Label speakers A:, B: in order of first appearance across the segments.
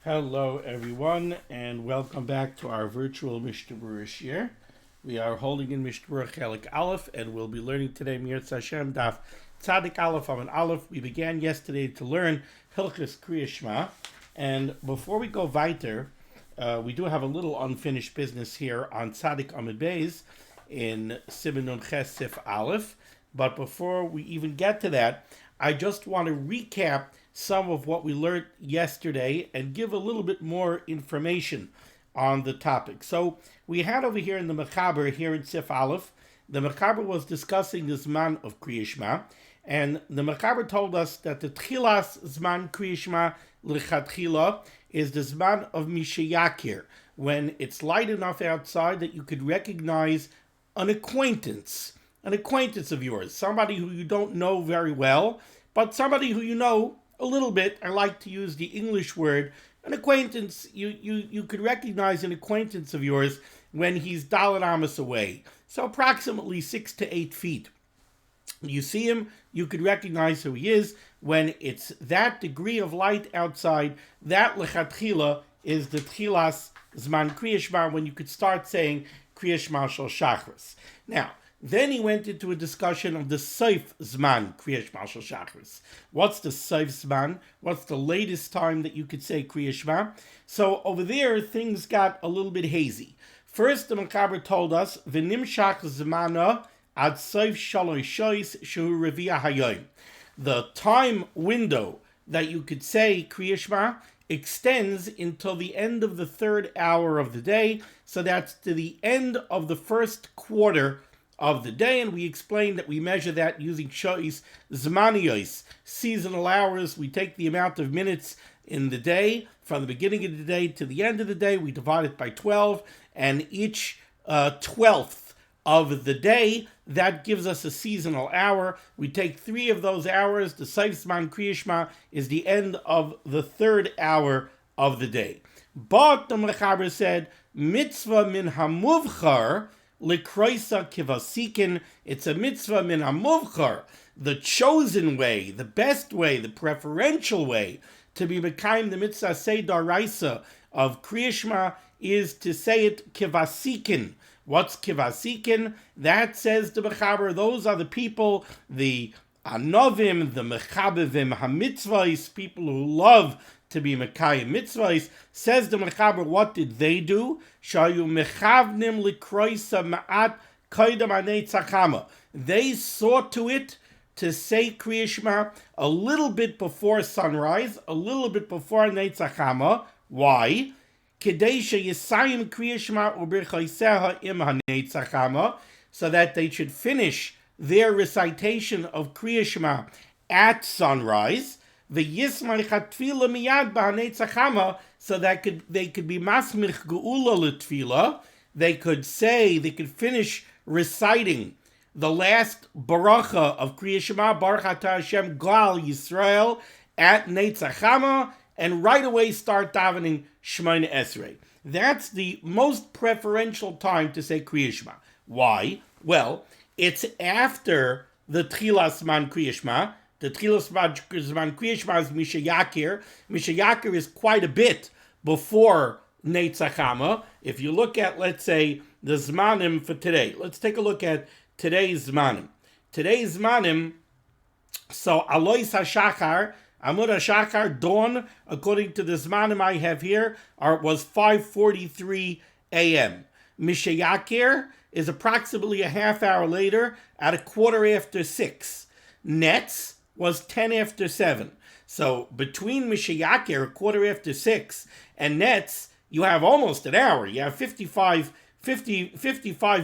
A: Hello everyone and welcome back to our virtual Mishnah Berurah shir. We are holding in Mishnah Berurah Chelik Aleph and we'll be learning today Mirz Hashem Daf Tzadik Aleph Amen Aleph. We began yesterday to learn Hilchos Krias Shema, and before we go weiter, we do have a little unfinished business here on Tzadik Amud Beis in Siman Nun Ches Sif Aleph. But before we even get to that, I just want to recap some of what we learned yesterday and give a little bit more information on the topic. So we had over here in the Mechaber, here in Sif Aleph, the Mechaber was discussing the Zman of Krias Shema, and the Mechaber told us that the Tchilas Zman Krias Shema L'chatchila is the Zman of Mishayakir, when it's light enough outside that you could recognize an acquaintance of yours, somebody who you don't know very well, but somebody who you know a little bit. I like to use the English word, an acquaintance. You could recognize an acquaintance of yours when he's Dalet Amos away. So approximately 6 to 8 feet. You see him, you could recognize who he is. When it's that degree of light outside, that lechatchila is the tchilas zman Krias Shema, when you could start saying Krias Shema shel Shachris. Now, then he went into a discussion of the Seif Zman, Krias Shema shel Shachris. What's the Seif Zman? What's the latest time that you could say Krias Shema? So over there, things got a little bit hazy. First, the Mechaber told us, V'nimshach Zmana ad Seif Shalosh Shois Shehu Revi'ah Hayoim. The time window that you could say Krias Shema extends until the end of the third hour of the day. So that's to the end of the first quarter of the day, and we explained that we measure that using shois zmaniyos, seasonal hours. We take the amount of minutes in the day from the beginning of the day to the end of the day. We divide it by 12, and each 12th of the day, that gives us a seasonal hour. We take 3 of those hours. The Seif Zman Krias Shema is the end of the third hour of the day. But the Mechaber said, mitzvah min hamuvchar Likroisa kivasikin, it's a mitzvah min hamuvchar, the chosen way, the best way, the preferential way to be mekayim the mitzvah say daraisa of Krias Shema is to say it kivasikin. What's kivasikin? That, says the Mechaber, those are the people, the anovim, the mechabevim hamitzvahs, people who love to be mekayim mitzvahs. Says the Mechaber, what did they do? Shayu mechavnim likroisa ma'at kaidam anei tzachama. They saw to it to say Krias Shema a little bit before sunrise, a little bit before anei tzachama. Why? Kedei sheyisayim Krias Shema ubirchaiseha im hanei tzachama, so that they should finish their recitation of Krias Shema at sunrise. The so that they could be masmich geula l'tfila. They could finish reciting the last baracha of Krias Shema, Baruch Atah Hashem Gal Yisrael, at Neitzachama, and right away start davening Shemona Esrei. That's the most preferential time to say Krias Shema. Why? Well, it's after the Tchilas Zman Krias Shema. The Tchilas Zman Krias Shema is Mishayakir. Mishayakir is quite a bit before Neitzachama. If you look at, let's say, the Zmanim for today, let's take a look at today's Zmanim. Today's Zmanim, so Alois HaShachar, Amud HaShachar, dawn, according to the Zmanim I have here, was 5:43 a.m. Mishayakir is approximately a half hour later at 6:15. Netz was 7:10. So between Mishayakir, 6:15, and Netz, you have almost an hour. You have 55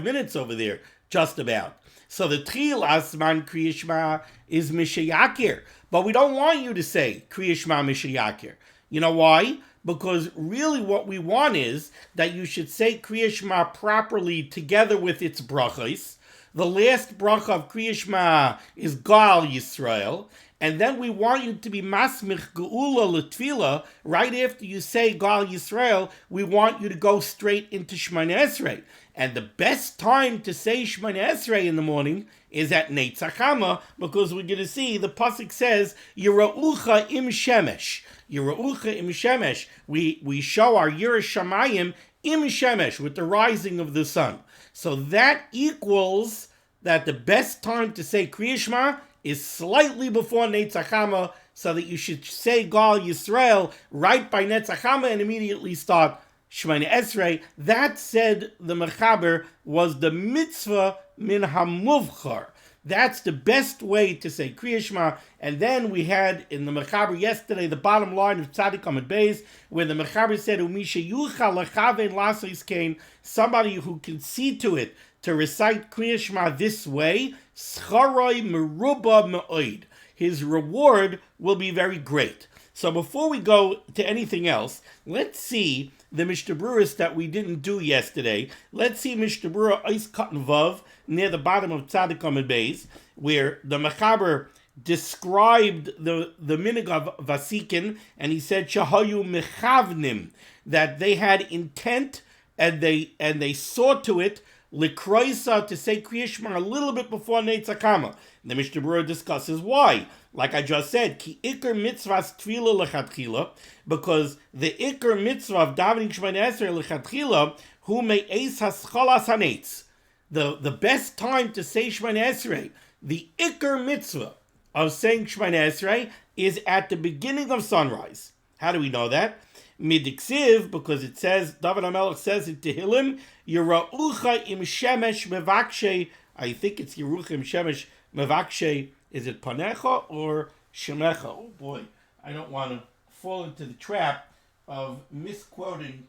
A: minutes over there, just about. So the Tchilas Zman Krias Shema is Mishayakir. But we don't want you to say Krias Shema Mishayakir. You know why? Because really what we want is that you should say Krias Shema properly together with its brachos. The last bracha of Krias Shema is Gal Yisrael, and then we want you to be masmich geula l'tfila. Right after you say Gal Yisrael, we want you to go straight into Shemona Esrei. And the best time to say Shemona Esrei in the morning is at Netzachama, because we're going to see the pasuk says Yeraucha im shemesh. Yeraucha im shemesh. We show our Yiras Shamayim im shemesh, with the rising of the sun. So that equals that the best time to say Krias Shema is slightly before Netzachama, so that you should say Gal Yisrael right by Netzachama and immediately start Shemona Esrei. That, said the Mechaber, was the mitzvah min hamuvchar. That's the best way to say Krias Shema. And then we had in the Mechaber yesterday the bottom line of Tzadik Amud Beis, where the Mechaber said, Umisha yuchal lechavein lasos kain, somebody who can see to it to recite Krias Shema this way, scharoi meruba me'oid. His reward will be very great. So before we go to anything else, let's see the Mishnah Berurah that we didn't do yesterday. Let's see Mishnah Berurah Eis Katan Vav near the bottom of Tzadik Amud Beis, where the Mechaber described the minig of Vasikin, and he said Shahayu Mechavnim, that they had intent and they saw to it Likroisa, to say Krias Shema a little bit before Netzachama. The Mishnah Berurah discusses why. Like I just said, Ki Iker Mitzvahs Tefillah Lechatchila, because the Iker Mitzvah of davening Shemona Esrei Lechatchila, who may Eis Haschalas Hanetz. The best time to say Shemona Esrei, the Iker Mitzvah of saying Shemona Esrei, is at the beginning of sunrise. How do we know that? Midiksiv, because it says, David HaMelech says in Tehillim, Yeraucha im shemesh mevakshe, I think it's Yerucha im shemesh mevakshe, is it Panecha or Shemecha? Oh boy, I don't want to fall into the trap of misquoting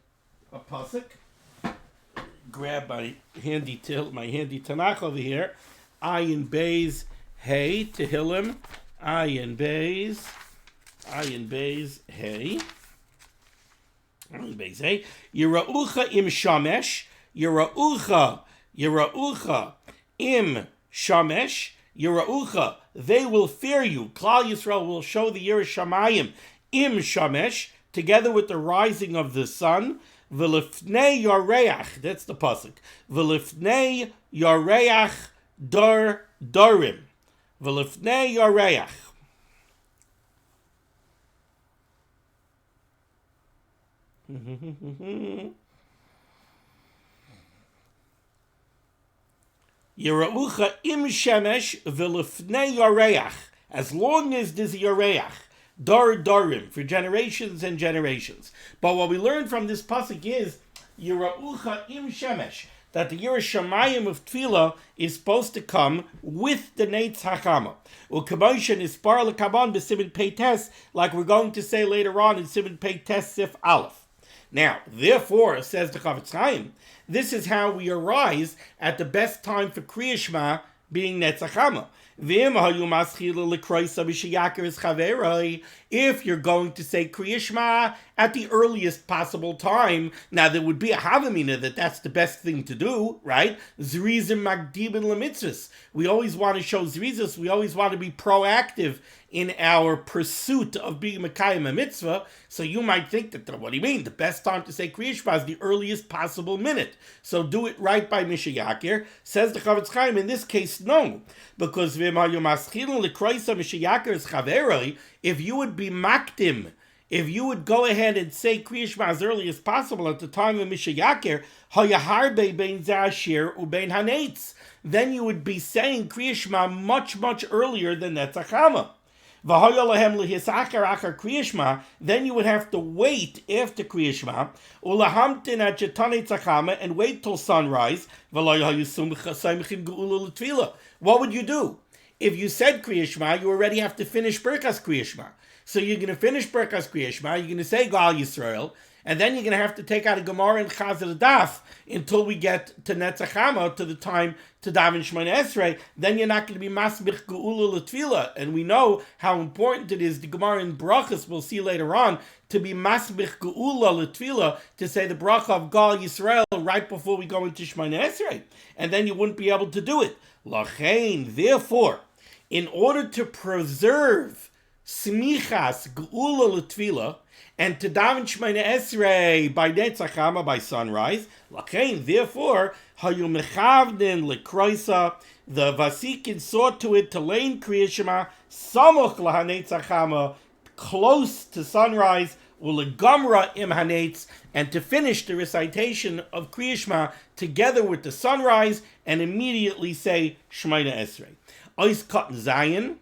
A: a pasuk. Grab my handy Tanakh over here. Ayin Beis Hey, Tehillim, Ayin Beis Hey. Yeraucha im shamesh, Yeraucha im shamesh, Yeraucha, they will fear you. Klal Yisrael will show the Yiras Shamayim im shamesh, together with the rising of the sun. V'lifnei yareach, that's the pasuk. V'lifnei yareach darim. V'lifnei yareach. Yeraucha im shemesh v'lifnei yareach. As long as there's yareach, darim, for generations and generations. But what we learn from this pasuk is Yeraucha im shemesh, that the Yiras Shamayim of Tefillah is supposed to come with the Netzachama. U'kamoishen is bar l'kaban b'siman pei tes, like we're going to say later on in Siman pei tes sif aleph. Now, therefore, says the Chavetz Chaim, this is how we arise at the best time for Krias Shema, being Netzachama. If you're going to say Krias Shema at the earliest possible time, now there would be a havamina that's the best thing to do, right? Zrizim magdibin lemitzvahs. We always want to show zrizis. We always want to be proactive in our pursuit of being Mekayim a mitzvah. So you might think that, what do you mean? The best time to say Krias Shema is the earliest possible minute. So do it right by Misha Yakir. Says the Chavetz Chaim, in this case, no. Because if you would be makdim, if you would go ahead and say Krias Shema as early as possible at the time of Misha Yakir, then you would be saying Krias Shema much, much earlier than Netzachama. Then you would have to wait after Krias Shema and wait till sunrise. What would you do? If you said Krias Shema, you already have to finish Birkas Krias Shema. So you're going to finish Birkas Krias Shema, you're going to say Gal Yisrael, and then you're going to have to take out a Gemara and Chazar Daf until we get to Netzachama, to the time to daven Shemona Esrei. Then you're not going to be Masbich Geula L'Tfila. And we know how important it is, the Gemara in Brachas, we'll see later on, to be Masbich Geula L'Tfila, to say the bracha of Gal Yisrael right before we go into Shemona Esrei. And then you wouldn't be able to do it. Lachein, therefore, in order to preserve smichas geula l'tfila, and to daven Shemona Esrei by Netzachama, by sunrise. Lakein, therefore, hayu mechavnin lekroisa, the Vasikin saw to it to lane Krias Shema samoch lahanetzachama, close to sunrise, ulegamra im hanetz, and to finish the recitation of Krias Shema together with the sunrise, and immediately say Shemona Esrei. Ois katan zayin,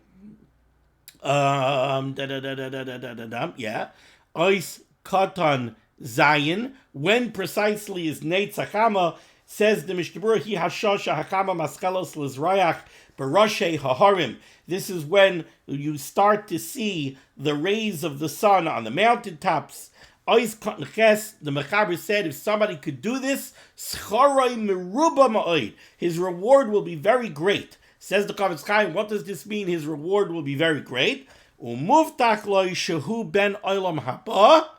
A: Ois katan zayin, when precisely is Netzachama, says the Mishnah Berurah, Hi hashosha hakama maskalos lizrayach baroshe haharim. This is when you start to see the rays of the sun on the mountaintops. Ois katan ches, the Mechaber said, if somebody could do this, schoroi meruba ma'oid, his reward will be very great. Says the Chavetz Chaim, what does this mean? His reward will be very great. Umuftach lo shehu ben olam haba.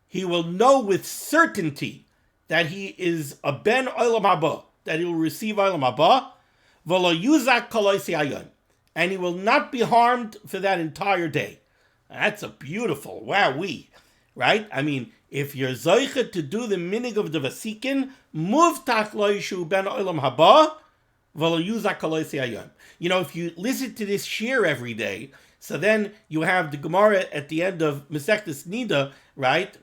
A: He will know with certainty that he is a ben olam haba, that he will receive olam haba. V'lo yuzak kol hayon, and he will not be harmed for that entire day. That's a beautiful wowee, right? I mean, if you're zoichet to do the minig of the vasikin, muftach lo shehu ben olam haba. You know, if you listen to this shir every day, so then you have the Gemara at the end of Masechtas Nida, right?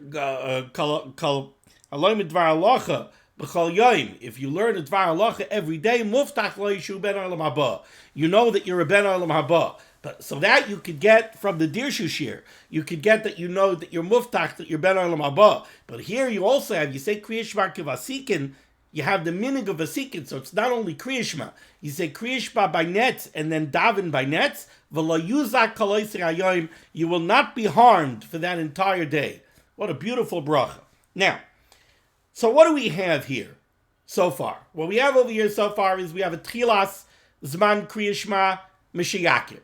A: If you learn a Dvar Halacha every day, muftach lo yishu ben olam haba, you know that you're a ben olam haba. But so that you could get from the Dirshu shir, you could get that you know that you're muftach, that you're ben olam haba. But here you also have, you say Krias Shema kivasikin, you have the minig of vasikin, so it's not only Krias Shema. You say Krias Shema by nets and then daven by nets. V'lo yuzak kol hayon, you will not be harmed for that entire day. What a beautiful bracha. Now, so what do we have here so far? What we have over here so far is we have a tchilas zman Krias Shema mishiyakir.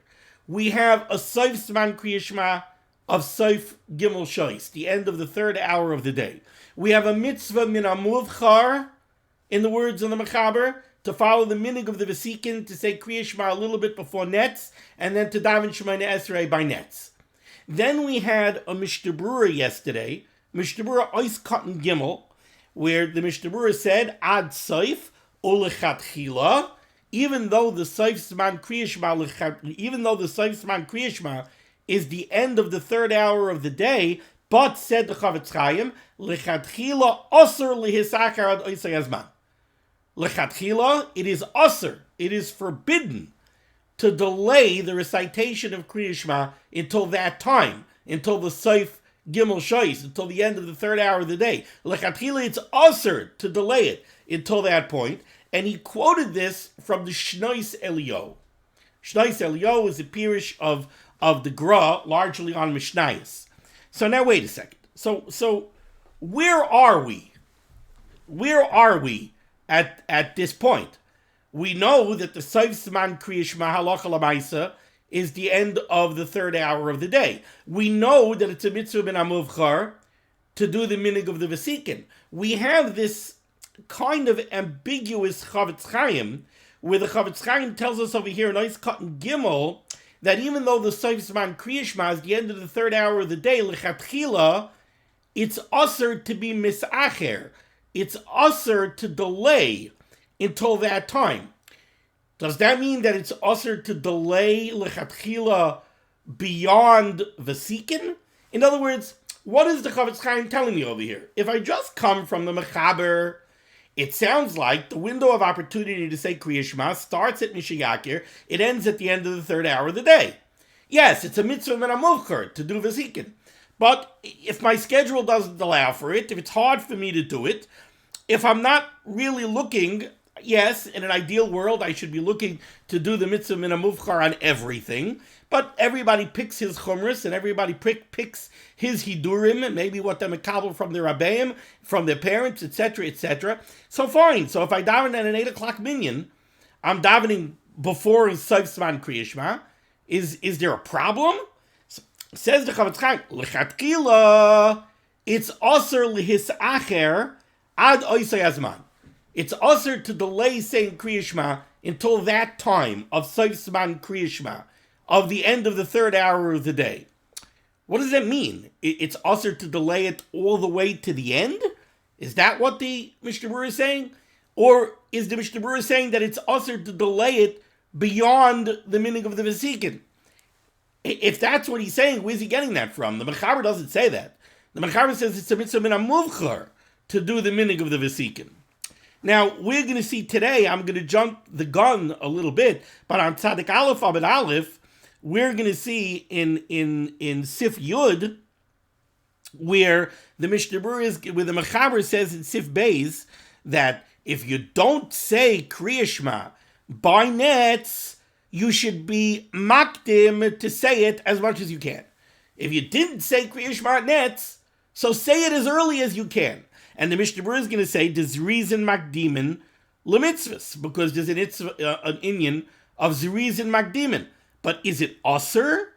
A: We have a soif zman Krias Shema of soif gimel shois, the end of the third hour of the day. We have a mitzvah min amuvchar, in the words of the Mechaber, to follow the minig of the Vasikin, to say Krias Shema a little bit before nets, and then to daven Shemona Esrei by nets. Then we had a Mishnah Berurah yesterday, Mishnah Berurah Ois Katan Gimel, where the Mishnah Berurah said, Ad Soif, Ulechatchila, even though the Soif Siman Krias Shema is the end of the third hour of the day, but said the Chavetz Chaim, Lechatchila Osir Lihisachar Ad Oisei Azman. Lechatchila, it is usher, it is forbidden to delay the recitation of Krias Shema until that time, until the Soif Gimel Shois, until the end of the third hour of the day. Lechatchila, it's usher to delay it until that point. And he quoted this from the Shnois Elio. Shnois Elio is a pirush of the Gra, largely on Mishnayos. So now wait a second. So where are we? Where are we at this point? We know that the Soif Siman Krias Shema halacha l'maisa is the end of the third hour of the day. We know that it's a mitzvah ben amuvchar to do the minig of the vasikin. We have this kind of ambiguous Chavetz Chaim, where the Chavetz Chaim tells us over here in Ois Katan Gimel that even though the Soif Siman Krias Shema is the end of the third hour of the day, lechatchila, it's usher to be misacher. It's usher to delay until that time. Does that mean that it's usher to delay lechatchila beyond vasikin? In other words, what is the Chavetz Chaim telling me over here? If I just come from the Mechaber, it sounds like the window of opportunity to say Krias Shema starts at Mishiyakir, it ends at the end of the third hour of the day. Yes, it's a mitzvah min amuvchar to do vasikin. But if my schedule doesn't allow for it, if it's hard for me to do it, if I'm not really looking, yes, in an ideal world, I should be looking to do the mitzvah min amuvchar on everything. But everybody picks his chumras, and everybody picks his hidurim, and maybe what they makabel from their rabbeim, from their parents, etc., etc. So fine. So if I daven at an 8 o'clock minyan, I'm davening before Soif Siman Krias Shema. Is there a problem? Says the Chavetz Chaim, lechatchila, it's aser lihisacher ad oisei azman. It's aser to delay saying Krias Shema until that time of Soif Siman Krias Shema. of the end of the third hour of the day. What does that mean? It's usher to delay it all the way to the end? Is that what the Mishnah Berurah is saying? Or is the Mishnah Berurah saying that it's usher to delay it beyond the meaning of the Vesikin? If that's what he's saying, where's he getting that from? The Mechaber doesn't say that. The Mechaber says it's a mitzvah min hamuvchar to do the meaning of the Vesikin. Now, we're going to see today, I'm going to jump the gun a little bit, but on Tzadik Aleph Abed Aleph, we're going to see in Sif Yud, where the Mishnah Berurah where the Mechaber says in Sif Beis that if you don't say Krias Shema by nets, you should be makdim to say it as much as you can. If you didn't say Krias Shema nets, so say it as early as you can. And the Mishnah Berurah is going to say, there's reason makdimin lemitzvahs, because there's an inyan of zrizin makdimin. But is it osir?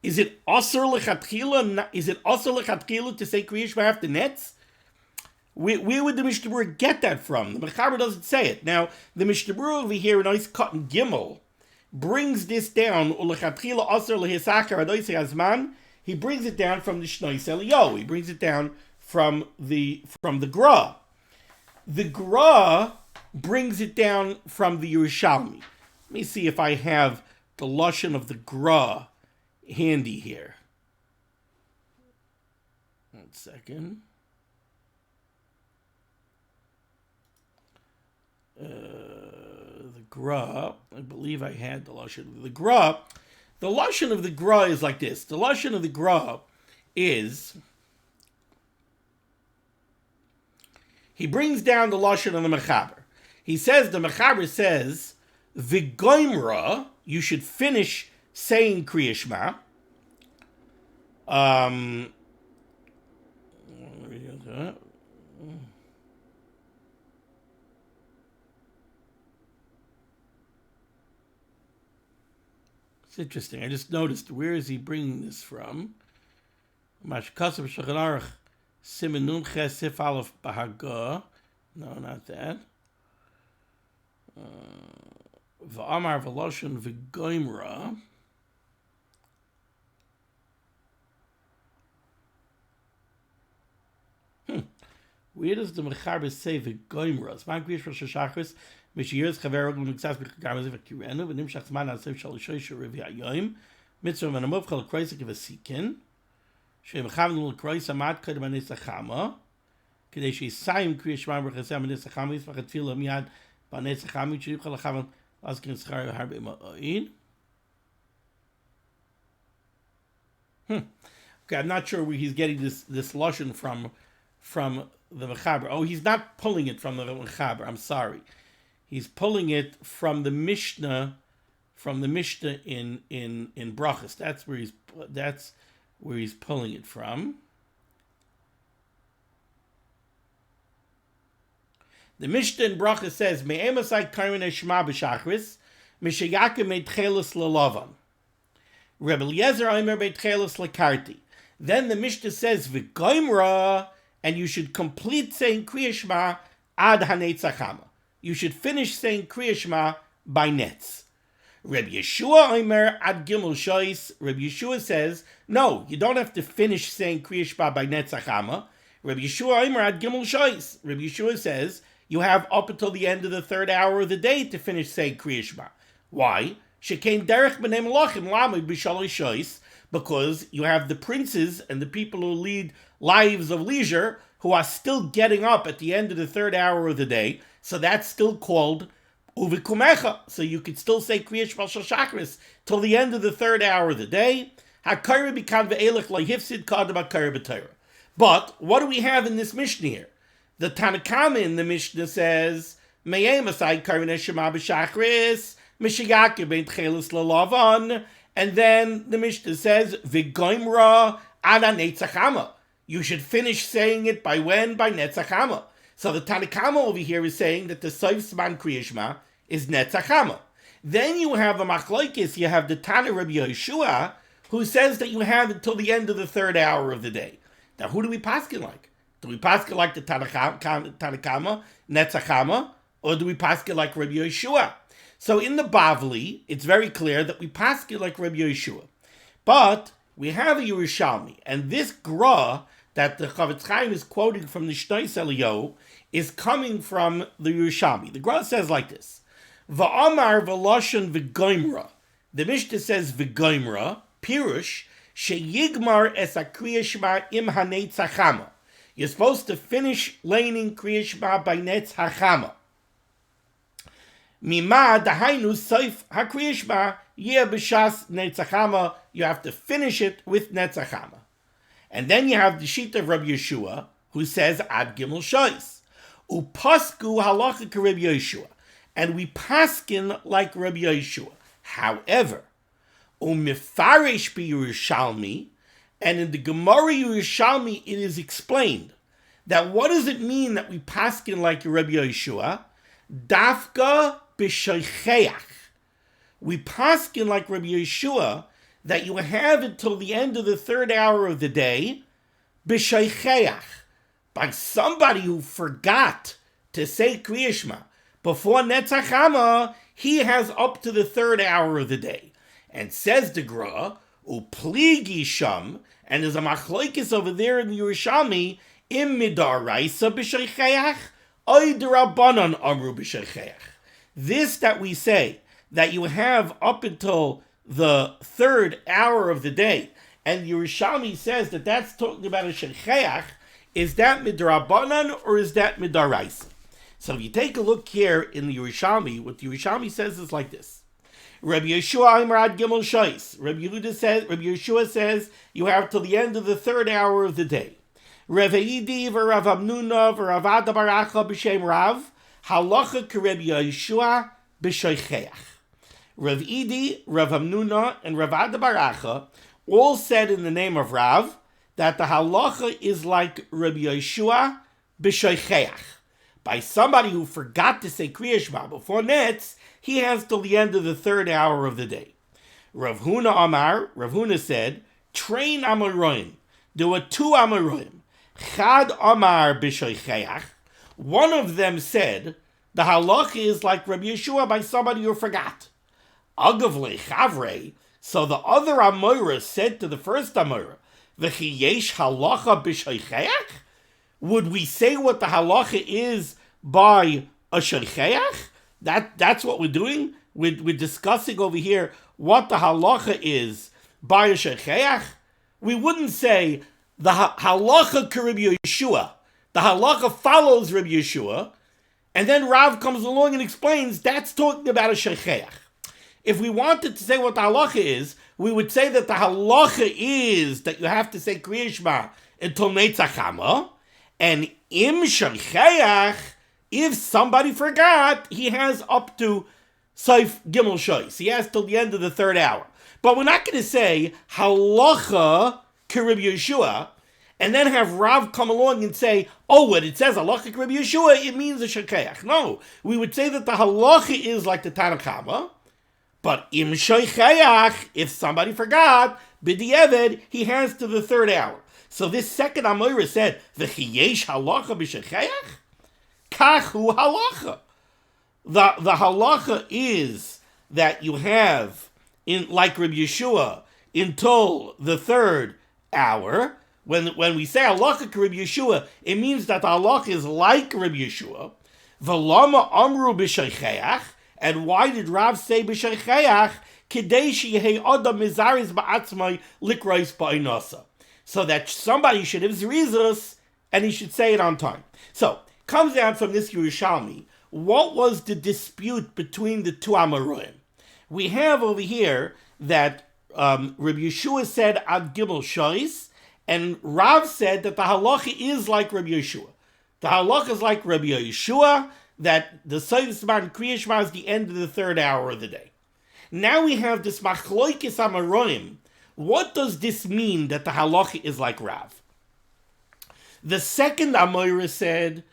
A: Is it osir lechatchila? Is it osir lechatchila to say Krias Shema after nets? Where would the Mishnah Berurah get that from? The Mechaber doesn't say it. Now, the Mishnah Berurah over here in Ois Cotton Gimel brings this down. Ulechatchila osir lehisachar adoisei azman. He brings it down from the Shnois Eliyahu. He brings it down from the Gra. The Gra brings it down from the Yerushalmi. Let me see if I have the lashon of the Gra handy here. 1 second. The Gra, I believe I had the lashon of the Gra. The lashon of the Gra is like this. The lashon of the Gra is, he brings down the lashon of the Mechaber. He says, the Mechaber says, V'goimra, you should finish saying Krias Shema. It's interesting. I just noticed, where is he bringing this from? Mashkasav Shulchan Aruch Siman Nun Ches Sif Aleph Bahaga. No, not that. V'amar v'loshon v'goimra. Where does the Mechaber say v'goimra? It's man kriyish rosh hashachris. Mishiyos chaver ogum nixas b'chagam azif akirenu v'nimshach zman asif shal shoysh revi hayoyim mitzvah v'namov chal kroisik v'sikin she'mechavnu l'krois amad kadem anisachama כדי שיסיים קריאס שמע ברכסי המנס החמי יספח התפילה מיד בנס החמי שיוכל לכוון להזכיר שכר הרבה מועיד. Okay, I'm not sure where he's getting this lashon from the Mechaber. Oh, he's not pulling it from the Mechaber. I'm sorry. He's pulling it from the Mishnah in Brachos. That's where he's pulling it from. The Mishnah in Brachos says, "Me'emasai karmen shema b'shachris, mishayakim meitchelis lelavan. Rebbe Eliezer Omer meitchelis lekarti." Then the Mishnah says, "V'goimra," and you should complete saying Krias Shema ad hanetzachama. You should finish saying Krias Shema by nets. Rebbe Yeshua Omer ad gimel shois. Rebbe Yeshua says, no, you don't have to finish saying Krias Shema by netzachama. Rebbe Yeshua Omer ad gimel shois. Rebbe Yeshua says, you have up until the end of the third hour of the day to finish saying Krias Shema. Why? Shekein derech b'nei melachim lamid b'shalosh shois, because you have the princes and the people who lead lives of leisure who are still getting up at the end of the third hour of the day. So that's still called uvikumecha. So you could still say Krias Shema shel Shachris till the end of the third hour of the day. HaTorah bikan ve'elech lo hifsid kadam HaTorah b'Torah. But what do we have in this Mishnah here? The Tanakama in the Mishnah says, Me'emasai karven shema b'shachris, mishayakim bein tchelis lelavan, and then the Mishnah says, V'goimra ad netzachama. You should finish saying it by when? By netzachama. So the Tanakama over here is saying that the Soif Siman Krias Shema is netzachama. Then you have a machlokes, you have the Tana Rabbi Yeshua, who says that you have until the end of the third hour of the day. Now, who do we paskin like? Do we paskin like the Tanakama, netzachama, or do we paskin like Rabbi Yeshua? So in the Bavli, it's very clear that we paskin like Rabbi Yeshua. But we have a Yerushalmi, and this gra that the Chavetz Chaim is quoting from the Shnois Eliyahu is coming from the Yerushalmi. The gra says like this: Va'amar v'loshen v'goimra. The Mishnah says v'goimra, pirush, sheyigmar es ha-Krias Shema im ha-Netz ha-Chama. You're supposed to finish laning Krias Shema by Netz ha-Chama. Mima dahainu soif ha-Krias Shema yeh b'shas Netz ha-Chama. You have to finish it with Netz ha-Chama. And then you have the sheet of Rabbi Yeshua, who says ad gimel shois. Upasku halacha ke Rabbi Yeshua. And we paskin like Rabbi Yeshua. However, umifaresh bi Yerushalmi, and in the Gemara Yerushalmi it is explained that what does it mean that we paskin like Rabbi Yeshua? Dafka b'sheicheach. We paskin like Rabbi Yeshua that you have until the end of the third hour of the day, b'sheicheach, by somebody who forgot to say Krias Shema before Netz ha-Chama, he has up to the third hour of the day. And says the Gra, upligi sham, and there's a machlokes over there in the Yerushalmi, im midaraisa b'sheicheach, oy d'Rabbanan amru b'sheicheach. This that we say, that you have up until the third hour of the day, and Yerushalmi says that that's talking about a sheicheach, is that midrabanan or is that midaraisa? So if you take a look here in the Yerushalmi, what the Yerushalmi says is like this: Rabbi Yeshua Imrad Gimel Shois. Rabbi Yeshua says you have till the end of the third hour of the day. Rav Eidi v'Rav Amnuna v'Rav Ada Baracha b'Shem Rav halacha k'Rabbi Yeshua b'sheicheach. Rav Eidi, Rav Amnuna, and Rav Ada Baracha all said in the name of Rav that the halacha is like Rabbi Yeshua b'sheicheach. By somebody who forgot to say Krias Shema before Netz, he has till the end of the third hour of the day. Rav Huna said, train Amoroim. There were two Amoroim. Chad Amar b'sheicheach. One of them said, the halacha is like Rabbi Yeshua by somebody who forgot. Agavle Chavre. So the other Amora said to the first Amora, V'chi yesh halacha b'sheicheach? Would we say what the halacha is by a sheicheach? That's what we're doing. We're discussing over here what the halacha is by a sheicheach. We wouldn't say the halacha ka Rabbi Yeshua. The halacha follows Rabbi Yeshua, and then Rav comes along and explains that's talking about a sheicheach. If we wanted to say what the halacha is, we would say that the halacha is that you have to say Krias Shema until Netz ha-Chama. And im sheicheach, if somebody forgot, he has up to Saif Gimel Shois. He has till the end of the third hour. But we're not going to say halacha k'Rabbi Yeshua, and then have Rav come along and say, oh, when it says halacha k'Rabbi Yeshua, it means a sheicheach. No, we would say that the halacha is like the Tanakama, but im sheicheach, if somebody forgot, b'di'eved, he has to the third hour. So this second Amora said, V'chi yesh halacha b'sheicheach? Kachu halacha. The halacha is that you have, in like Rabbi Yeshua, until the third hour. When we say halacha Rabbi Yeshua, it means that the halacha is like Rabbi Yeshua. V'lama amru b'sheicheach. And why did Rav say b'sheicheach? Kidei sheyehei adam mizaris ba'atzmai likrais ba'inasa. So that somebody should have zrizos, and he should say it on time. So, comes down from this Yerushalmi, what was the dispute between the two Amoraim? We have over here that Rabbi Yeshua said ad gimel shois, and Rav said that the halacha is like Rabbi Yeshua. The halacha is like Rabbi Yeshua, that the Siman Krias Shema is the end of the third hour of the day. Now we have this machlokes Amoraim. What does this mean that the halacha is like Rav? The second Amora said,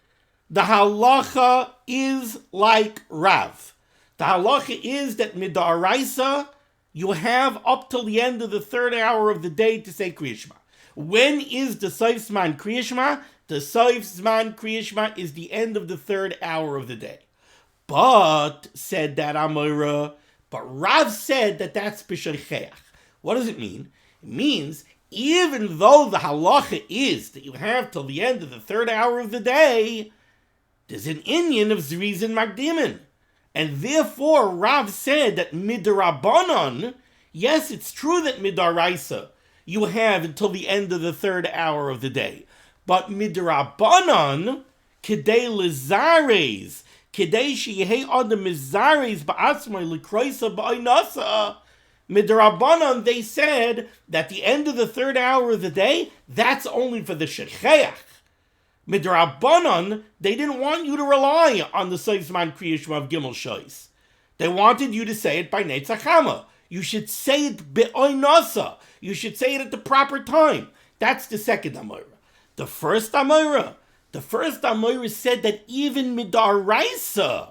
A: the halacha is like Rav. The halacha is that midaraisa, you have up till the end of the third hour of the day to say Krias Shema. When is the Soif Zman Krias Shema? The Soif Zman Krias Shema is the end of the third hour of the day. But, said that Amora, but Rav said that that's b'sheicheach. What does it mean? It means, even though the halacha is that you have till the end of the third hour of the day, there's an inyan of Zrizin Magdimin. And therefore, Rav said that midrabanan, yes, it's true that midaraisa, you have until the end of the third hour of the day. But midrabanan, kedei lizares, kedei sheyehei adam mizares ba'atzmai likroisa ba'inasa, midrabanan, they said that the end of the third hour of the day, that's only for the shecheach. Midrabanan, they didn't want you to rely on the Siman Krias Shema of Gimel Shois. They wanted you to say it by Netzachama. You should say it be'oinasa. You should say it at the proper time. That's the second Amora. The first Amora said that even midaraisa,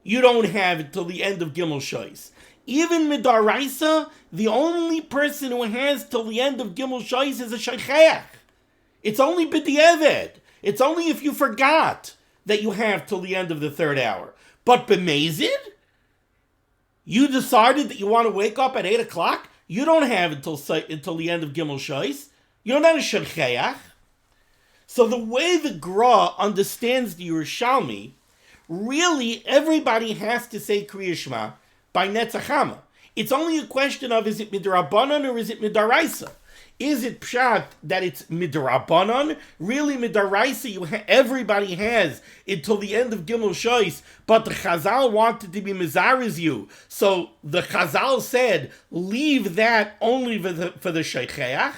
A: you don't have it till the end of Gimel Shois. Even midaraisa, the only person who has till the end of Gimel Shois is a sheicheach. It's only b'di'eved. It's only if you forgot that you have till the end of the third hour. But b'mezid, you decided that you want to wake up at 8 o'clock, you don't have until the end of Gimel Shois. You don't have a sheicheach. So the way the Gra understands the Yerushalmi, really everybody has to say Krias Shema by Netzachama. It's only a question of, is it midrabanan or is it midaraisa? Is it pshat that it's midrabanan? Really midaraisa, everybody has until the end of Gimel Shois, but the Chazal wanted to be mizariz you. So the Chazal said, leave that only for the sheicheach?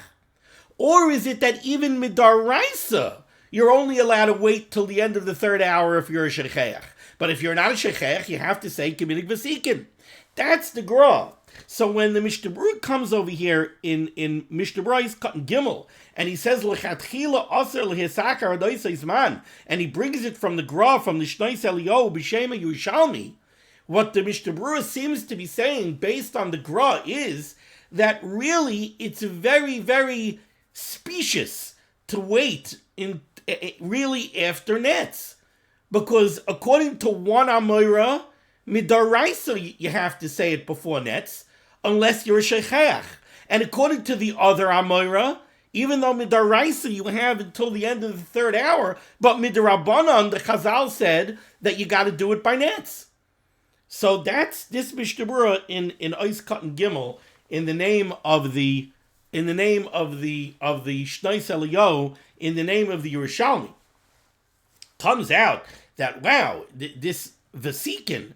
A: Or is it that even midaraisa, you're only allowed to wait till the end of the third hour if you're a sheicheach? But if you're not a sheicheach, you have to say kiminig v'sikin. That's the Gra. So when the Mishnah Berurah comes over here in Mishnah Berurah, he's cutting Gimel, and he says L'chatchila aser l'hisakar adoisei zman, and he brings it from the Gra, from the Shnois Eliyahu b'Shema Yerushalmi. What the Mishnah Berurah seems to be saying, based on the Gra, is that really it's very, very specious to wait really after Netz, because according to one Amora, midaraisa, you have to say it before Netz, unless you're a sheicheach. And according to the other Amora, even though midaraisa you have until the end of the third hour, but midarabanan, the Chazal said that you got to do it by Netz. So that's this Mishnah Berurah in Ois Katan Gimel in the name of the Shnois Eliyahu, in the name of the Yerushalmi. Comes out that wow, this Vesikin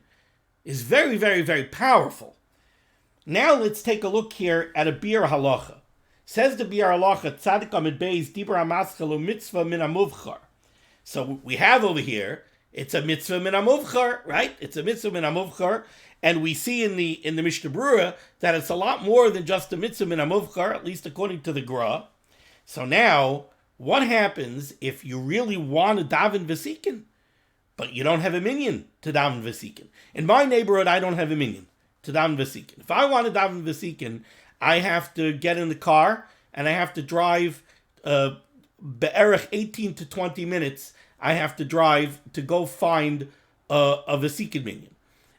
A: is very, very, very powerful. Now let's take a look here at a Biur Halacha. Says the Biur Halacha, Tzadik Amid Beis Dibur HaMaschel Mitzvah Min HaMuvchar. So we have over here, it's a Mitzvah Min HaMuvchar, right? It's a Mitzvah Min HaMuvchar, and we see in the Mishnah Berurah that it's a lot more than just a Mitzvah Min HaMuvchar, at least according to the Gra. So now, what happens if you really want to daven Vesikin, but you don't have a minyan to daven Vesikin? In my neighborhood, I don't have a minyan to daven Vesikin. If I want to daven Vesikin, I have to get in the car and I have to drive be'erech 18 to 20 minutes. I have to drive to go find a Vesikin minyan.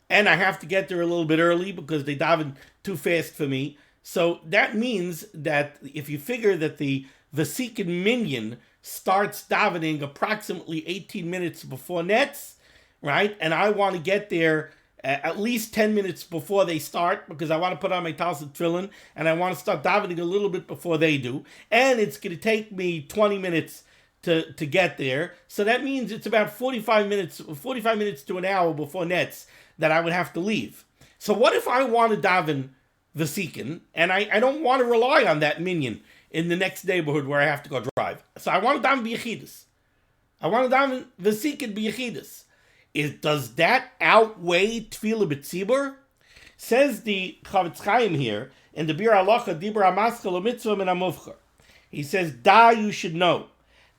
A: And I have to get there a little bit early because they daven too fast for me. So that means that if you figure that the Vesikin minyan starts davening approximately 18 minutes before Netz, right? And I want to get there at least 10 minutes before they start because I want to put on my Talmud Tefillin and I want to start davening a little bit before they do. And it's going to take me 20 minutes to get there. So that means it's about 45 minutes to an hour before Netz that I would have to leave. So what if I want to daven Vesikin and I don't want to rely on that minyan in the next neighborhood where I have to go drive? So I want to daven b'yechidus. I want to daven Vesikin b'yechidus. Does that outweigh Tefillah b'tzibur? Says the Chavetz Chaim here in the Biur Halacha Dibur HaMaschel Mitzvah Min HaMuvchar. He says, you should know,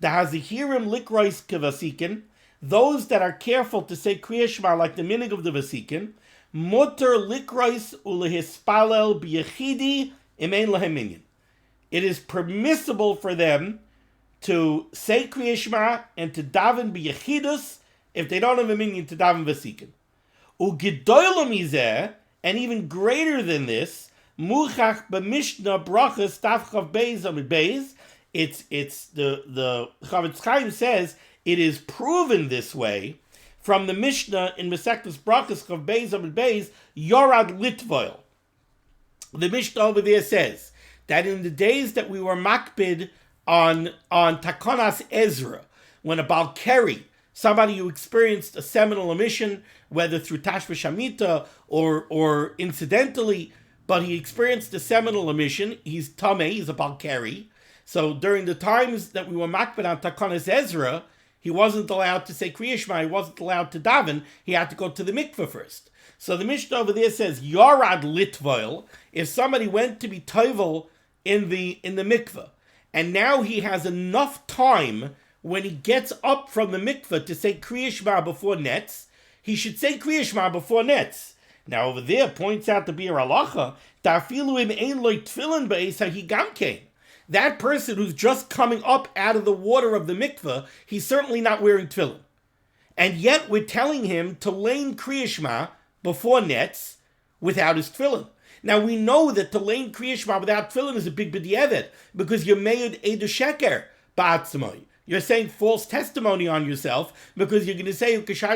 A: the Hazihirim Likrois Kevasikin, those that are careful to say Krias Shema like the minig of the Vesikin, Mutter Likrois Ulehispalel B'yechidi Imein Lahem Minyan. It is permissible for them to say Krias Shema and to daven b'yechidus if they don't have a minyan to daven v'sikin. Ugedoyla mizeh, and even greater than this, muchach b'mishnah brachas tavchav beis amid beis. It's the Chavetz Chaim says it is proven this way from the Mishnah in Masechtas Brachas Chav Beis Amid Beis Yorad Litvoil. The Mishnah over there says that in the days that we were makbid on Takonas Ezra, when a Balkari, somebody who experienced a seminal emission, whether through Tashva Shamita or incidentally, but he experienced a seminal emission, he's Tameh, he's a Balkari. So during the times that we were makbid on Takonas Ezra, he wasn't allowed to say Krias Shema, he wasn't allowed to daven, he had to go to the mikveh first. So the Mishnah over there says, Yorad Litvoil, if somebody went to be tovel in the mikveh, and now he has enough time when he gets up from the mikveh to say Krias Shema before nets, he should say Krias Shema before nets. Now over there points out the Biur Halacha, Ta'afilu im ein lo tefillin be'eis hahi gamkein. That person who's just coming up out of the water of the mikveh, he's certainly not wearing tefillin. And yet we're telling him to lane Krias Shema before nets without his tefillin. Now we know that to lane Krias Shema without tefillin is a big b'di'evet, because you're made edu sheker ba'atzmai. You're saying false testimony on yourself because you're going to say and you're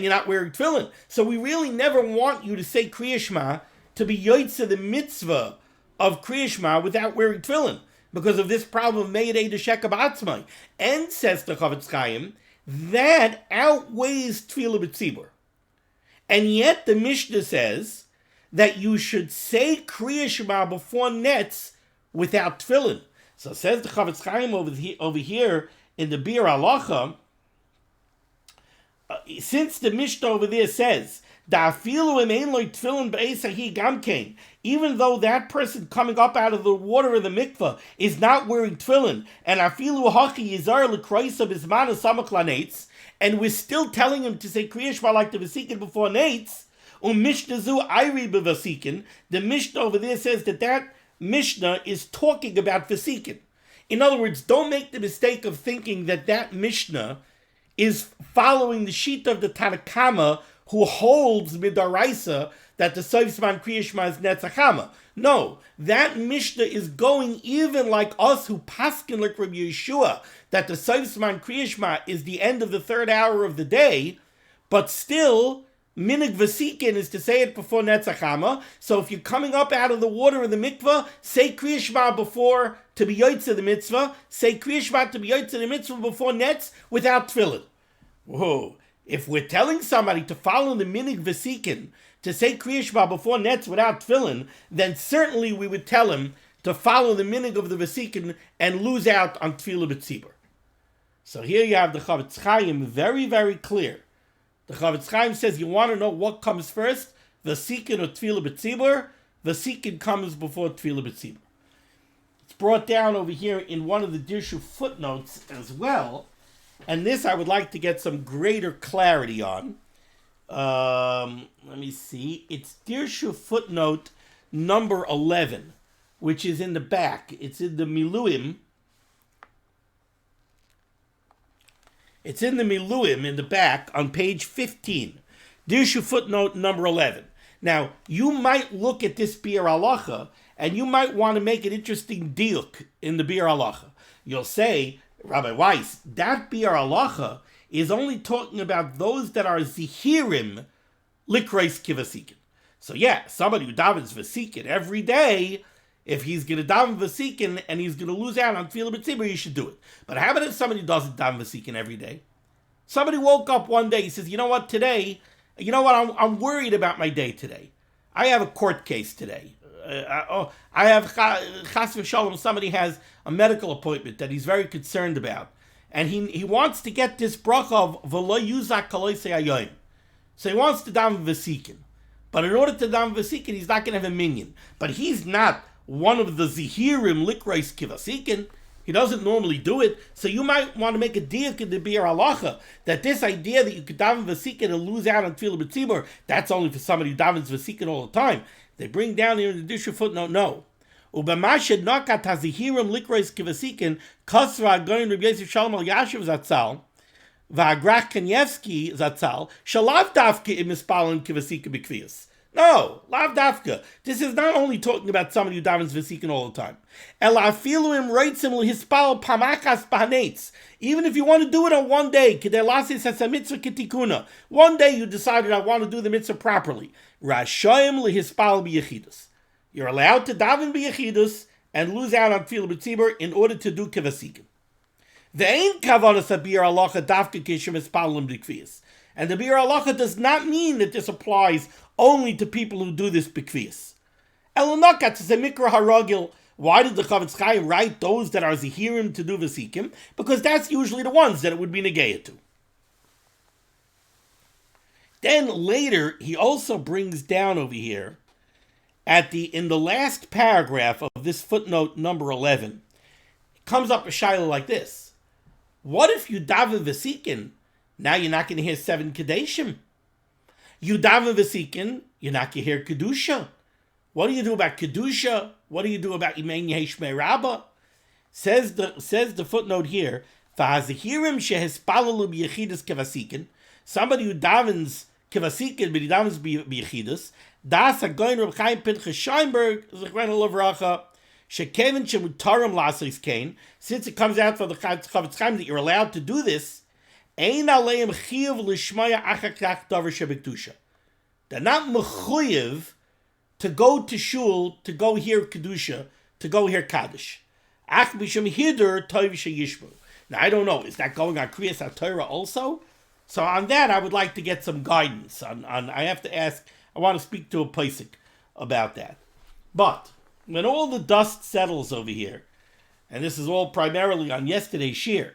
A: not wearing tefillin. So we really never want you to say Krias Shema to be yotzeh the mitzvah of Krias Shema without wearing tefillin because of this problem of made edu sheker ba'atzmai. And says the Chavetz Chaim, that outweighs tefillah b'tzibur. And yet the Mishnah says that you should say Krias Shema before nets without tefillin. So says the Chavetz Chaim over here in the Biur Halacha, since the Mishnah over there says, even though that person coming up out of the water of the mikveh is not wearing tefillin, and we're still telling him to say Krias Shema like the Vasikin before Nates, the Mishnah over there says that Mishnah is talking about Vasikin. In other words, don't make the mistake of thinking that Mishnah is following the sheet of the Tanakama who holds midaraisa that the Siman Krias Shema is Netzachama. No, that Mishnah is going even like us who paskin like Rabbi Yeshua, that the Siman Krias Shema is the end of the third hour of the day, but still Minig Vasikin is to say it before Netzachama. So if you're coming up out of the water of the mikveh, say Krias Shema before to be yotzeh the mitzvah. Say Krias Shema to be yotzeh the mitzvah before nets without tefillin. Whoa! If we're telling somebody to follow the Minig Vasikin to say Krias Shema before nets without tefillin, then certainly we would tell him to follow the Minig of the Vasikin and lose out on tefillah b'tzibur. So here you have the Chavetz Chaim very, very clear. The Chavetz Chaim says you want to know what comes first, Vasikin or tefillah b'tzibur. Vasikin comes before tefillah b'tzibur. It's brought down over here in one of the Dirshu footnotes as well, and this I would like to get some greater clarity on. Let me see. It's Dirshu footnote number 11, which is in the back. It's in the Miluim. It's in the Miluim in the back on page 15. Dirshu footnote number 11. Now, you might look at this Biur Halacha and you might want to make an interesting diuk in the Biur Halacha. You'll say, Rabbi Weiss, that Biur Halacha is only talking about those that are zihirim likreis kivasikin. So yeah, somebody who davens vasikin every day, if he's going to daven vasikin and he's going to lose out on tefillah b'tzibur, you should do it. But how about if somebody doesn't daven vasikin every day? Somebody woke up one day, he says, you know what, today, I'm worried about my day today. I have a court case today. I have, chas v'shalom, somebody has a medical appointment that he's very concerned about. And he wants to get this bracha of v'lo yuzak kaloisei hayoim. So he wants to daven vasikin. But in order to daven vasikin, he's not going to have a minyan. But he's not one of the zihirim likreis kivasikin. He doesn't normally do it. So you might want to make a diuk in the Biur Halacha that this idea that you could daven vasikin and lose out on tefillah b'tzibur, that's only for somebody who davens vasikin all the time. They bring down here in the Dirshu footnote, no. Ubamashed nakat hazihirim likrois kivasikin kasra going Rabbi Yosef Shalom al Yashiv Zatzal va'agrach Kanievsky Zatzal shalav dafke im mispalin kivasikin b'kvius. No, lav dafka. This is not only talking about somebody who davens vasikin all the time. Ela afilu im reitzim lehispal pamakas b'hanetz. Even if you want to do it on one day, kedei lasis has a mitzvah kitikuna. One day you decided I want to do the mitzvah properly. Rashoyim lehispal b'yechidus. You're allowed to daven b'yechidus and lose out on tefillah b'tzibur in order to do kivasikin. Ve'ein kavanas habir halacha dafka kishem ispalim b'kvius. And the bir halacha does not mean that this applies only to people who do this b'kvius. Elonakat is a mikra haragil. Why did the Chavetz Chaim write those that are zihirim to do vasikim? Because that's usually the ones that it would be negayah to. Then later he also brings down over here in the last paragraph of this footnote number 11, it comes up a shiloh like this. What if you daven vasikin? Now you're not going to hear 7 kadeshim. You daven vasikin, you're not going to hear kedusha. What do you do about kedusha? What do you do about imen yeheshmei rabbah? Says the footnote here. V'hazihirim shehispalalu b'yechidus kevasikin. Somebody who davens kevasikin, but he davens b'yechidus. Das hagoyin Reb Chaim Pinchas Scheinberg zechrenu levracha. Shekevin shemutarim lasis kain. Since it comes out from the Chavetz Chaim that you're allowed to do this, ein aleim chiyav lishmaya achakach davar shebekdusha. They're not mechuyev to go to shul, to go hear kedusha, to go hear kaddish. Ach b'shem hider toiv sheyishmu. Now I don't know. Is that going on Krias HaTorah also? So on that I would like to get some guidance. I have to ask. I want to speak to a Pesach about that. But when all the dust settles over here, and this is all primarily on yesterday's shir,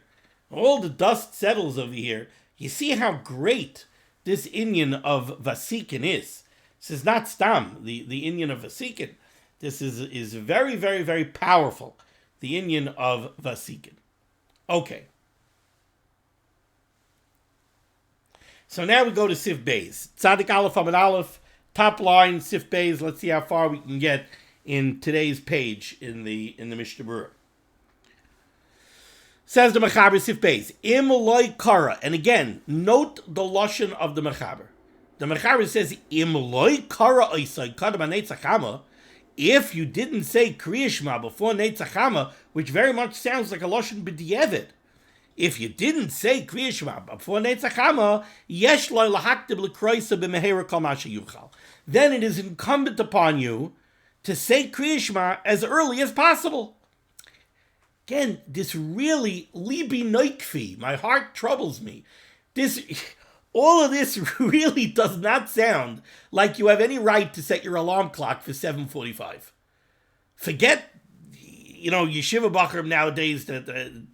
A: all the dust settles over here, you see how great this inyan of vasikin is. This is not stam, the inyan of vasikin. This is very, very, very powerful, the inyan of vasikin. Okay. So now we go to Sif Beis. Tzadik Aleph Amid Aleph, top line, Sif Beis. Let's see how far we can get in today's page in the Mishnah Berurah. Says the Mechaber Sif Beis, Im loy kara. And again, note the lashon of the Mechaber. The Mechaber says, Im loy kara oisai kadam Netzach Hama. If you didn't say Krias Shema before Netzach Hama, which very much sounds like a lashon b'diavad. If you didn't say Krias Shema before Netzach Hama, yesh loy lahaktib l'kroisa b'mehera kol masha yuchal. Then it is incumbent upon you to say Krias Shema as early as possible. Again, this really, libi noikfi, my heart troubles me. All of this really does not sound like you have any right to set your alarm clock for 7:45. Forget, yeshiva bachrim nowadays,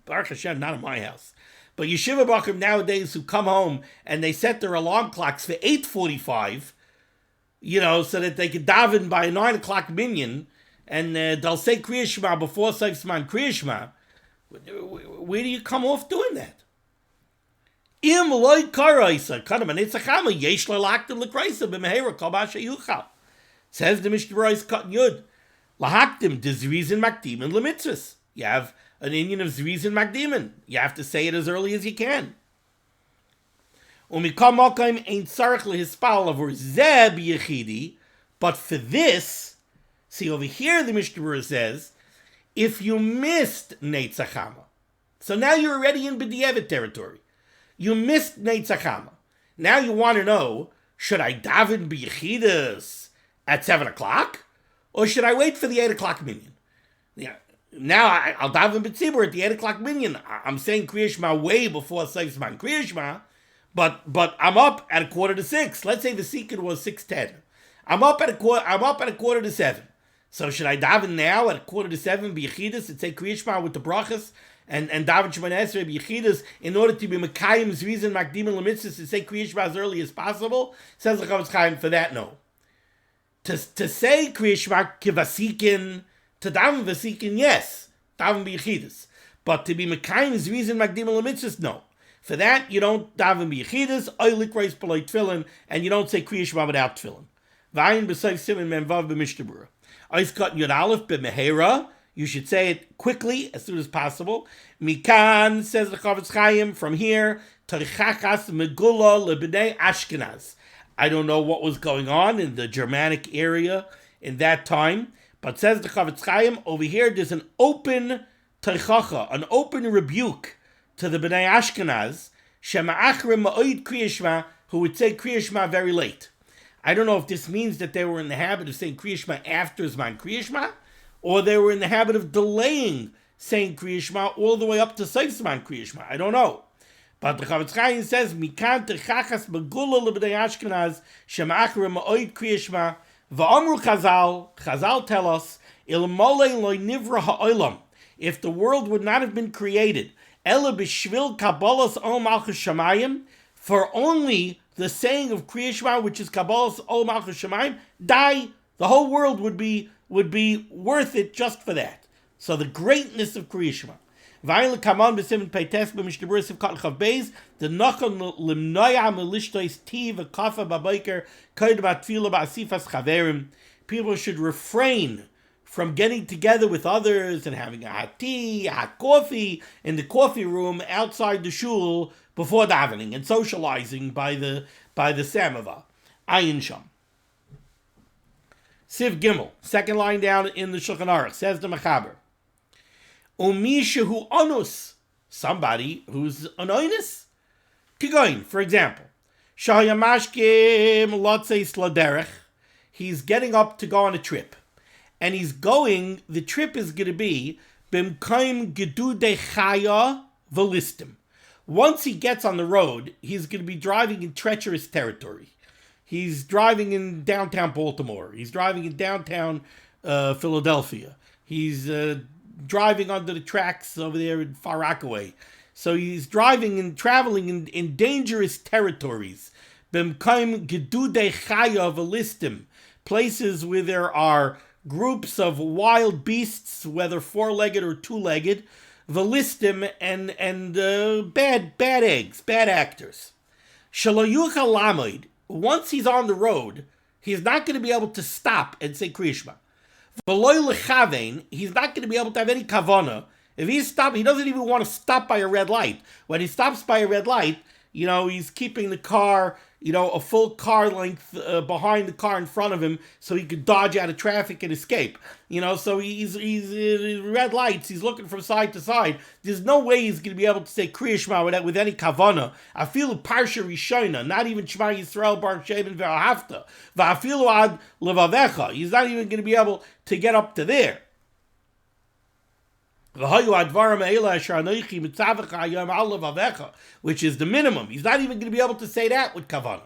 A: Baruch Hashem, not in my house, but yeshiva bachrim nowadays who come home and they set their alarm clocks for 8:45, so that they can daven by a 9 o'clock minyan, and they'll say Krias Shema before Siman Krias Shema. Where do you come off doing that? Im loy karaisa kadam Netzach Hama yesh lo lahaktim l'kraisa b'mehera kol masha yuchal. Says the Mishnah Berurah cut yud lahaktim de zrizin makdimin lemitzvahs. You have an inyan of zrizin makdimin. You have to say it as early as you can. Umikol mokaim ein tzarich lehispal avur zeh b'yechidi. But for this, see over here the Mishnah Berurah says, if you missed Netzach Hama, so now you're already in b'diavad territory. You missed Netzach Hama. Now you want to know, should I daven b'yechidus at 7 o'clock? Or should I wait for the 8 o'clock minyan? Yeah. Now I'll daven b'tzibur at the 8 o'clock minyan. I'm saying Krias Shema way before Siman Krias Shema, but I'm up at 5:45. Let's say the secret was 6:10. I'm up at a quarter to 7. So should I daven now at 6:45 b'yechidus and say Krias Shema with the brachas and daven Shemoneh Esrei b'yechidus in order to be mekayim zrizin makdimin lemitzvahs to say Krias Shema as early as possible? Says the Chavetz Chaim, for that, no. To say Krias Shema kivasikin, to daven vasikin, yes, daven b'yechidus. But to be mekayim zrizin makdimin lemitzvahs, no. For that, you don't daven b'yechidus, oilik reis b'loi tefillin, and you don't say Krias Shema without tefillin. V'ayin b'soif siman menvav b'Mishnah Berurah. Oiskot Yud Aleph b'mehera. You should say it quickly, as soon as possible. Mikan, says the Chavetz Chaim, from here, Torichachas Megula lebnei Ashkenaz. I don't know what was going on in the Germanic area in that time, but says the Chavetz Chaim, over here there's an open Torichacha, an open rebuke to the Bnei Ashkenaz, Shema'achrim Ma'oid Krias Shema, who would say Krias Shema very late. I don't know if this means that they were in the habit of saying Krias Shema after Zman Krias Shema, or they were in the habit of delaying saying Krias Shema all the way up to Seif Zman Krias Shema. I don't know. But the Chavetz Chaim says, Mikan Terchachas Begula L'Bnei Ashkenaz, Shema'achrim Ma'oid Krias Shema, V'amru Chazal tell us, Ilmolei Lo Nivra Ha'olam, if the world would not have been created, Ela B'Shvil Kabbalas Ol Malchus Shamayim, for only the saying of Krias Shema, which is Kabbalas Ol Malchus Shamayim, the whole world would be worth it just for that. So the greatness of Krias Shema. Vayil kaman b'simin peites b'Mishnah Berurah sivkat chav beis the nachon limnoya melishtois tiv v'kafa b'bayker koyd b'atfila b'asifas chaverim. People should refrain from getting together with others and having a hot tea, hot coffee in the coffee room outside the shul before davening and socializing by the samovar. Ayin sham. Siv Gimel, second line down in the Shulchan Aruch, says the Mechaber. Umishahu onus, somebody who's an onus. Kigoin, for example, Shahayamashkim Lotzeis Laderech, he's getting up to go on a trip. And the trip is going to be Bimkaim Gedude Chaya Velistim. Once he gets on the road, he's going to be driving in treacherous territory. He's driving in downtown Baltimore. He's driving in downtown Philadelphia. He's driving under the tracks over there in Far Rockaway. So he's driving and traveling in dangerous territories. B'mkaim gedude chaya velistim, places where there are groups of wild beasts, whether four-legged or two-legged, velistim and bad eggs, bad actors. Shelo yuchal lamoid. Once he's on the road, he's not going to be able to stop and say Krias Shema. V'loy lechavein, he's not going to be able to have any kavana. If he stops, he doesn't even want to stop by a red light. When he stops by a red light, he's keeping the car, a full car length behind the car in front of him so he could dodge out of traffic and escape. So he's red lights, he's looking from side to side. There's no way he's going to be able to say Krias Shema with any kavana. Afilu Parsha Rishona, not even Shema Yisrael Bar Sheben Ve'ahavta. Va'afilu ad levavecha. He's not even going to be able to get up to there. Which is the minimum. He's not even going to be able to say that with kavanah.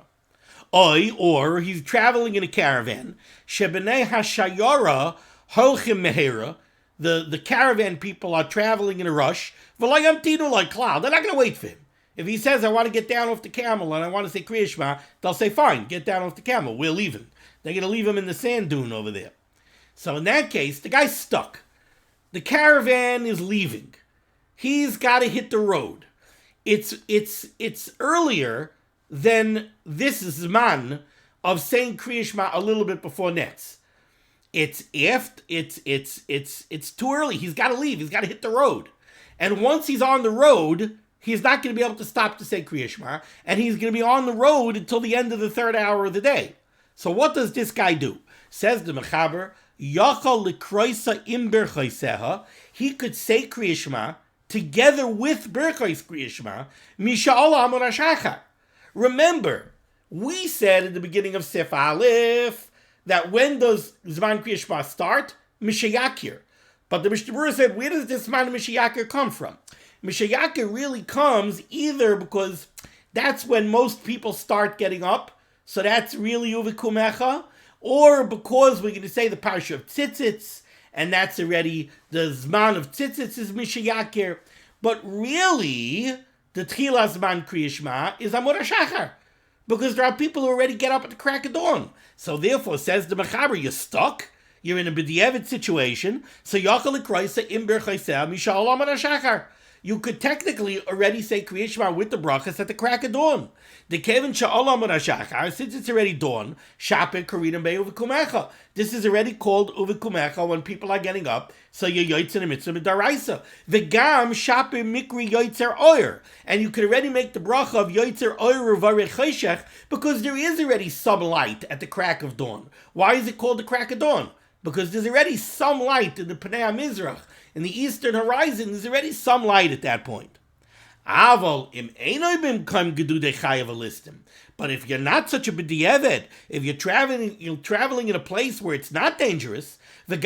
A: Or he's traveling in a caravan. Shebnei hashayara holchim mehera. The caravan people are traveling in a rush. They're not going to wait for him. If he says, I want to get down off the camel and I want to say Krias Shema, they'll say, fine, get down off the camel. We're leaving. They're going to leave him in the sand dune over there. So in that case, the guy's stuck. The caravan is leaving. He's got to hit the road. It's earlier than this Zman of saying Krias Shema a little bit before Netz. It's too early. He's got to leave. He's got to hit the road. And once he's on the road, he's not going to be able to stop to say Krias Shema, and he's going to be on the road until the end of the third hour of the day. So what does this guy do? Says the Mechaber, Yachal likroisa im berchaiseha. He could say Krias Shema together with berchais Krias Shema. Misha'al amor hashachar. Remember, we said at the beginning of Sif Aleph that when does Zman Krias Shema start? Mishayakir. But the Mishnah Berurah said, where does this Zman Mishayakir come from? Mishayakir really comes either because that's when most people start getting up, so that's really uvikumecha, or because we're going to say the parsha of tzitzits, and that's already the Zman of tzitzits is Mishayakir. But really, the Tchila Zman Krias Shema is Amor HaShachar, because there are people who already get up at the crack of dawn. So therefore, says the Mechaber, you're stuck, you're in a b'diavad situation, so Yachal L'Kroisa Im Berchaiseh Misha'al Amor HaShachar. you could technically already say Krias Shema with the brachas at the crack of dawn. The Kevin Sha'olam Rashachar, since it's already dawn, Shapir Karinam Be Uvikumecha. This is already called Uvikumecha when people are getting up, so you're Yoitzer in mitzvah Daraisa. The Gam Shapir Mikri Yoitzer Oyer. And you could already make the bracha of Yoitzer Oyer Uvarech Cheshech because there is already some light at the crack of dawn. Why is it called the crack of dawn? Because there's already some light in the Pnei HaMizrach. In the eastern horizon, there's already some light at that point. But if you're not such a b'di'eved, if you're traveling in a place where it's not dangerous, or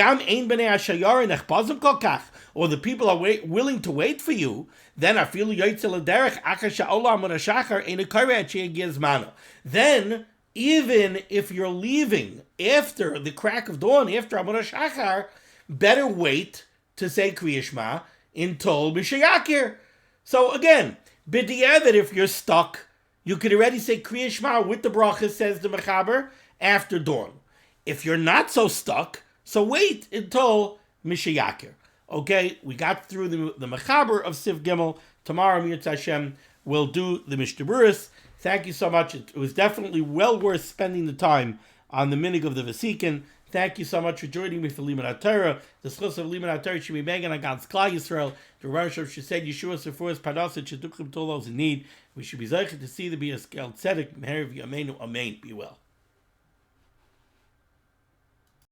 A: the people are willing to wait for you, then even if you're leaving after the crack of dawn, after Amud HaShachar, better wait to say Krias Shema until Mishayakir. So again, b'di'eved, if you're stuck, you could already say Krias Shema with the bracha, says the Mechaber, after dawn. If you're not so stuck, so wait until Mishayakir. Okay, we got through the Mechaber of Siv Gimel. Tomorrow, Mirz Hashem, we'll do the Mishnah Berurah. Thank you so much. It was definitely well worth spending the time on the minig of the Vesikin. Thank you so much for joining me for limud HaTorah. The schus of limud HaTorah should be begging against Klal Yisrael. The Rosh Hashanah said, Yeshua Sefuras Parnassah Sheduchim to all those in need. We should be zeichet to see the Bias Kel Tzedek Meher V'Yameinu Amen. Be well.